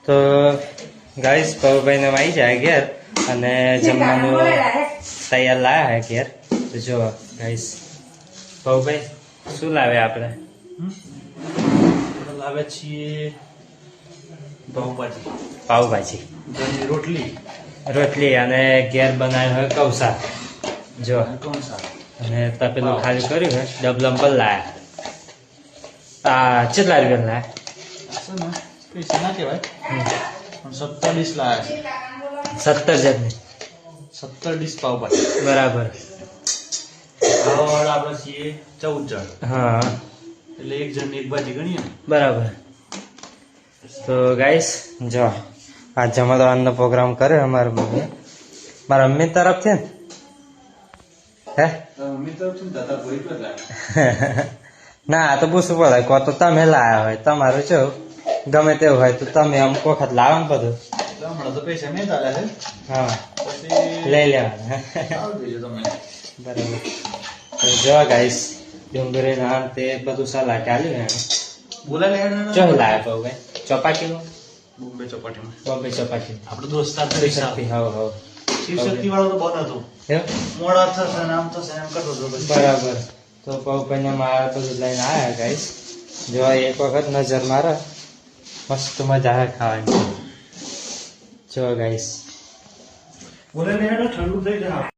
તો ગાઈસ પવુભાઈને આવી જાય ઘેર અને જમવાનું તૈયાર લાયા હે ઘેર. તો જો ગાઈસ પવુભાઈ શું લાવે આપણે લાવે છીએ પાવભાજી રોટલી અને ઘેર બનાવ્યો હોય કૌસા જો અને તપેલું ખાલી કર્યું હોય ડબલમ પર લાયા. કેટલા રૂપિયા લાયા? પૈસા ના કહેવાય પણ 17 ડીશ લાયા 17 જણની 17 ડીશ પાવભાજી બરાબર. આપણે છીએ 14 જણ હા એટલે એક જણની એક ભાજી ગણીએ બરાબર. તો ગાઈસ જો આ જમણવારનો પ્રોગ્રામ કર્યો અમારા મમ્મી, મારા મમ્મી તરફથી ને હે મમ્મી તો શું દાદા કોઈ પણ ના આ તો પૂછવું પડે કો તો તમે લાયા હોય તમારું જો ગમે તેવું હોય તો તમે અમુક વખત લાવો ને બધું. હમણાં તો પૈસા મેં ચાલ્યા છે હા પછી લઈ લેવાના આવજો તમે બરાબર. તો જો ગાઈસ ડુંગળી નાન તે બધું સલાડ ચાલ્યું ને બોલા લે ચો લાયા તો ભાઈ ચોપાટીનું બોમ્બે ચોપાટીમાં બોમ્બે ચોપાટી આપણો દોસ્તાર શક્તિ હવ શિવશક્તિ વાળો તો બન હતો મોડા થશે ને આમ થશે એમ કરતો હતો પછી બરાબર. તો પૌભાઈને મારા બધું લઈને આવ્યા ગાઈસ. જો એક વખત નજર મારો મસ્ત મજા આવે ખાવાની. જો ગાઈસ બોલે લે ઠંડુ થઈ જાય